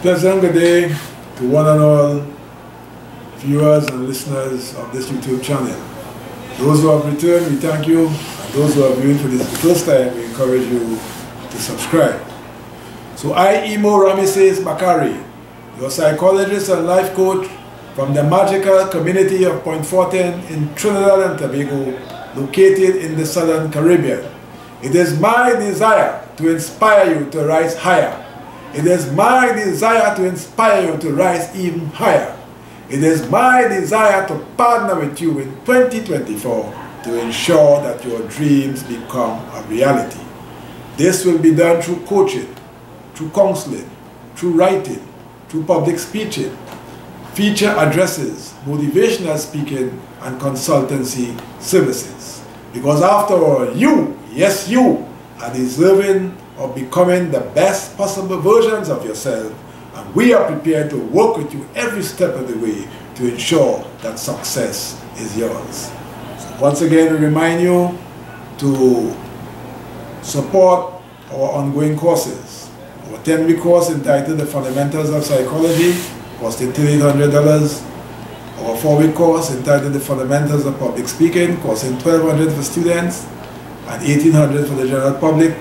Pleasant good day to one and all viewers and listeners of this YouTube channel. Those who have returned, we thank you, and those who are viewing for this first time, we encourage you to subscribe. So I, Imo Rameses Bakari, your psychologist and life coach from the magical community of Point Fortin in Trinidad and Tobago, located in the Southern Caribbean. It is my desire to inspire you to rise higher. It is my desire to inspire you to rise even higher. It is my desire to partner with you in 2024 to ensure that your dreams become a reality. This will be done through coaching, through counseling, through writing, through public speaking, feature addresses, motivational speaking, and consultancy services. Because after all, you, yes you, are deserving of becoming the best possible versions of yourself, and we are prepared to work with you every step of the way to ensure that success is yours. So once again, we remind you to support our ongoing courses. Our 10-week course entitled The Fundamentals of Psychology, costing $3,800. Our 4-week course entitled The Fundamentals of Public Speaking, costing $1,200 for students and $1,800 for the general public.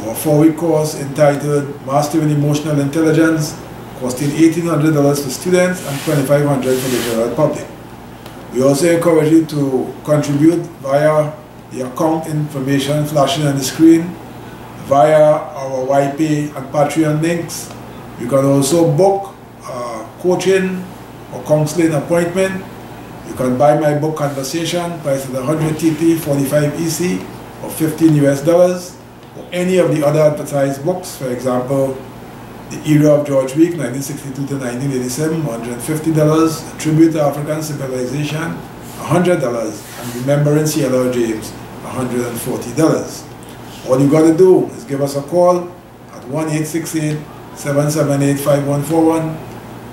Our 4-week course entitled Mastering Emotional Intelligence, costing $1,800 for students and $2,500 for the general public. We also encourage you to contribute via the account information flashing on the screen, via our YPay and Patreon links. You can also book a coaching or counseling appointment. You can buy my book Conversation, priced at 100 TT, 45 EC, or $15 US. Or any of the other advertised books, for example, The Era of George Week, 1962 to 1987, $150, A Tribute to African Civilization, $100, and Remembering C.L.R. James, $140. All you got to do is give us a call at 1-868-778-5141,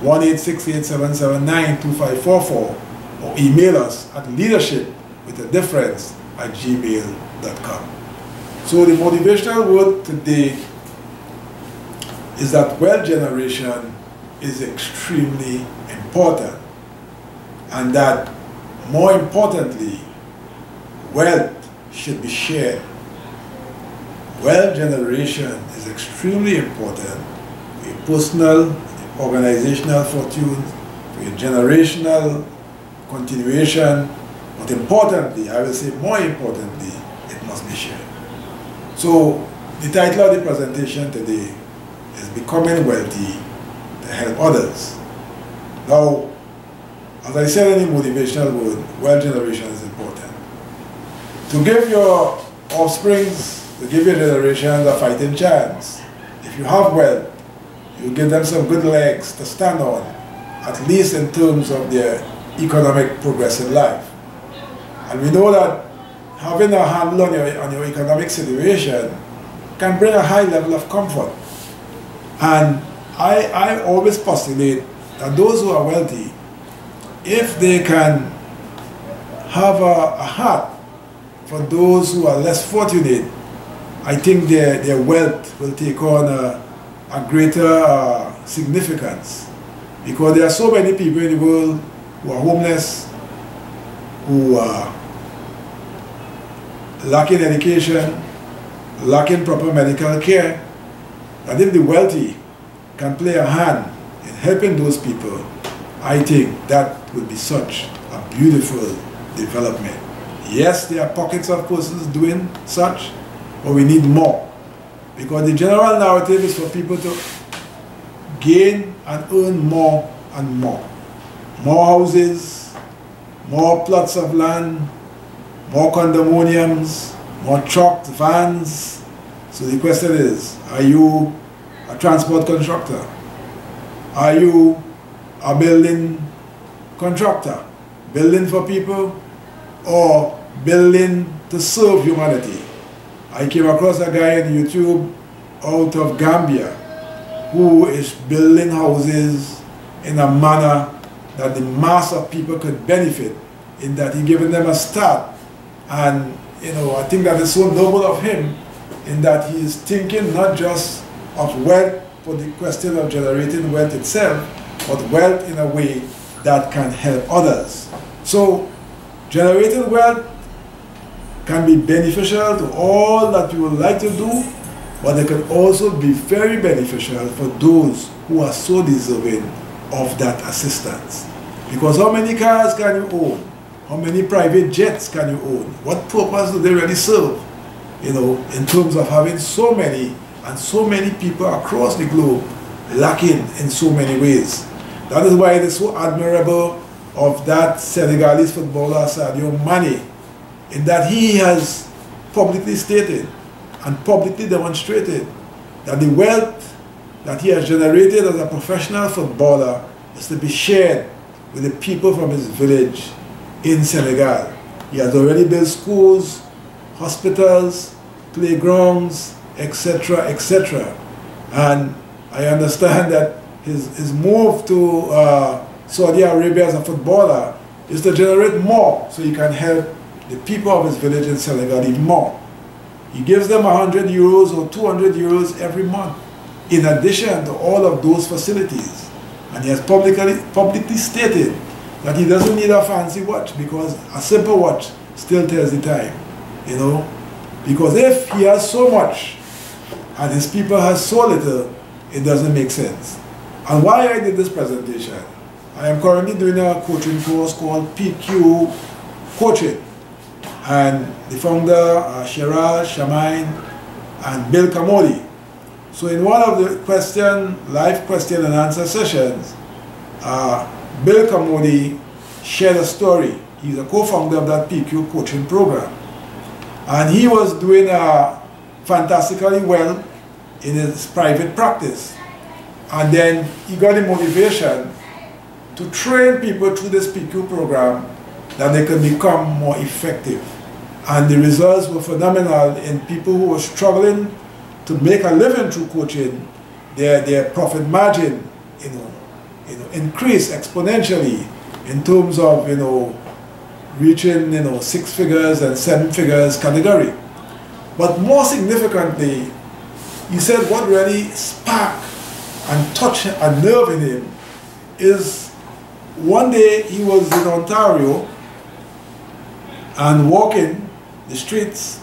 1-868-779-2544, or email us at leadershipwithadifference@gmail.com. So the motivational word today is that wealth generation is extremely important, and that more importantly, wealth should be shared. Wealth generation is extremely important for your personal, organizational fortune, for your generational continuation, but importantly, I will say more importantly, it must be shared. So the title of the presentation today is Becoming Wealthy to Help Others. Now, as I said in the motivational word, wealth generation is important. To give your offsprings, to give your generations a fighting chance, if you have wealth, you give them some good legs to stand on, at least in terms of their economic progress in life. And we know that having a handle on your economic situation can bring a high level of comfort. And I always postulate that those who are wealthy, if they can have a heart for those who are less fortunate, I think their wealth will take on a greater significance. Because there are so many people in the world who are homeless, who are lacking education, lacking proper medical care, and if the wealthy can play a hand in helping those people, I think that would be such a beautiful development. Yes, there are pockets of persons doing such, but we need more. Because the general narrative is for people to gain and earn more and more. More houses, more plots of land, more condominiums, more trucks, vans. So the question is, are you a transport contractor? Are you a building contractor? Building for people or building to serve humanity? I came across a guy on YouTube out of Gambia who is building houses in a manner that the mass of people could benefit, in that he giving them a start. And I think that is so noble of him, in that he is thinking not just of wealth for the question of generating wealth itself, but wealth in a way that can help others. So generating wealth can be beneficial to all that you would like to do, but it can also be very beneficial for those who are so deserving of that assistance. Because how many cars can you own? How many private jets can you own? What purpose do they really serve? You know, in terms of having so many and so many people across the globe lacking in so many ways. That is why it is so admirable of that Senegalese footballer Sadio Mane, in that he has publicly stated and publicly demonstrated that the wealth that he has generated as a professional footballer is to be shared with the people from his village in Senegal. He has already built schools, hospitals, playgrounds, etc., etc. And I understand that his move to Saudi Arabia as a footballer is to generate more so he can help the people of his village in Senegal even more. He gives them 100 euros or 200 euros every month in addition to all of those facilities. And he has publicly stated that he doesn't need a fancy watch because a simple watch still tells the time, you know. Because if he has so much and his people has so little, it doesn't make sense. And why I did this presentation, I am currently doing a coaching course called PQ Coaching. And the founder, Sheral Shamain and Bill Kamoli. So in one of the live question and answer sessions, Bill Kamoli shared a story. He's a co-founder of that PQ coaching program. And he was doing fantastically well in his private practice. And then he got the motivation to train people through this PQ program that they could become more effective. And the results were phenomenal in people who were struggling to make a living through coaching. Their profit margin, increased exponentially in terms of, reaching, 6 figures and 7 figures category. But more significantly, he said what really sparked and touched a nerve in him is one day he was in Ontario and walking the streets,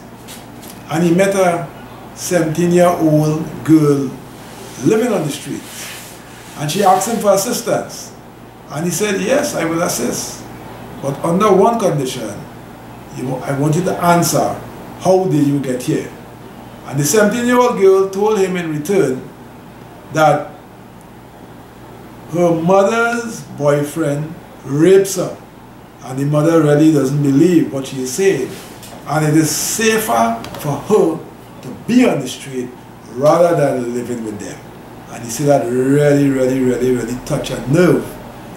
and he met a 17-year-old girl living on the streets, and she asked him for assistance, and he said, yes, I will assist, but under one condition. I want you to answer, how did you get here? And the 17-year-old girl told him in return that her mother's boyfriend rapes her, and the mother really doesn't believe what she is saying. And it is safer for her to be on the street rather than living with them. And he said that really touched a nerve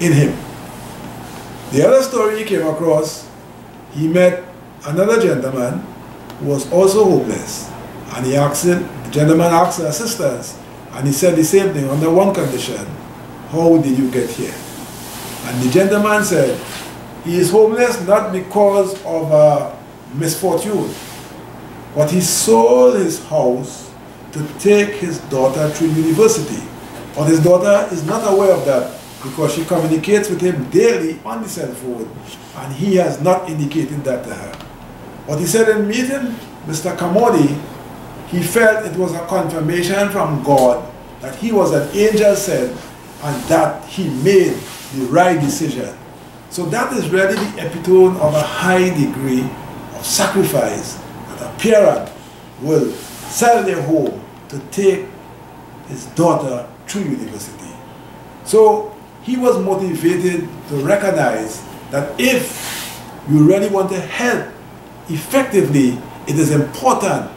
in him. The other story he came across, he met another gentleman who was also homeless. And the gentleman asked for assistance, and he said the same thing under one condition: how did you get here? And the gentleman said he is homeless not because of a misfortune, but he sold his house to take his daughter through university. But his daughter is not aware of that because she communicates with him daily on the cell phone, and he has not indicated that to her. But he said in meeting Mr. Kamodi, he felt it was a confirmation from God that he was an angel sent and that he made the right decision. So that is really the epitome of a high degree of sacrifice, that a parent will sell their home to take his daughter through university. So he was motivated to recognize that if you really want to help effectively, it is important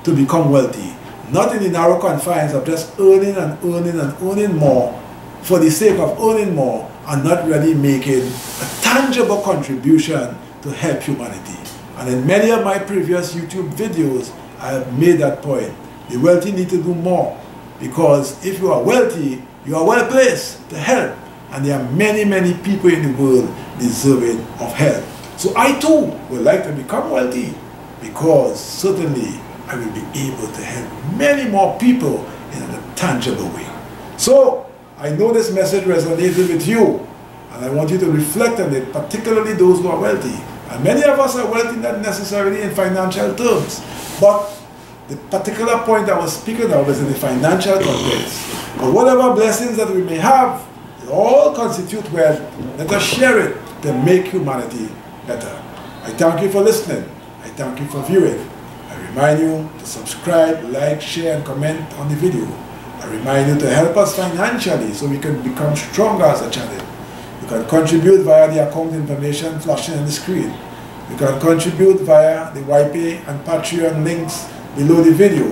to become wealthy, not in the narrow confines of just earning and earning and earning more for the sake of earning more and not really making a tangible contribution to help humanity. And in many of my previous YouTube videos, I have made that point. The wealthy need to do more, because if you are wealthy, you are well placed to help, and there are many people in the world deserving of help. So I too would like to become wealthy, because certainly I will be able to help many more people in a tangible way. So, I know this message resonated with you, and I want you to reflect on it, particularly those who are wealthy. And many of us are wealthy not necessarily in financial terms, but the particular point I was speaking of is in the financial context. But whatever blessings that we may have, they all constitute wealth. Let us share it to make humanity better. I thank you for listening. I thank you for viewing. I remind you to subscribe, like, share, and comment on the video. I remind you to help us financially so we can become stronger as a channel. You can contribute via the account information flashing on the screen. You can contribute via the YPay and Patreon links below the video.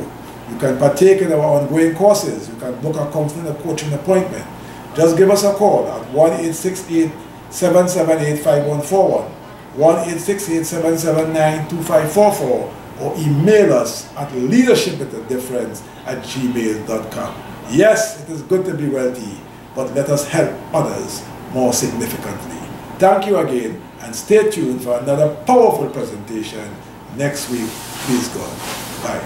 You can partake in our ongoing courses. You can book a confident coaching appointment. Just give us a call at 1-868-778-5141, 1-868-779-2544, or email us at leadershipwithadifference@gmail.com. Yes, it is good to be wealthy, but let us help others more significantly. Thank you again, and stay tuned for another powerful presentation next week. Please God. Bye.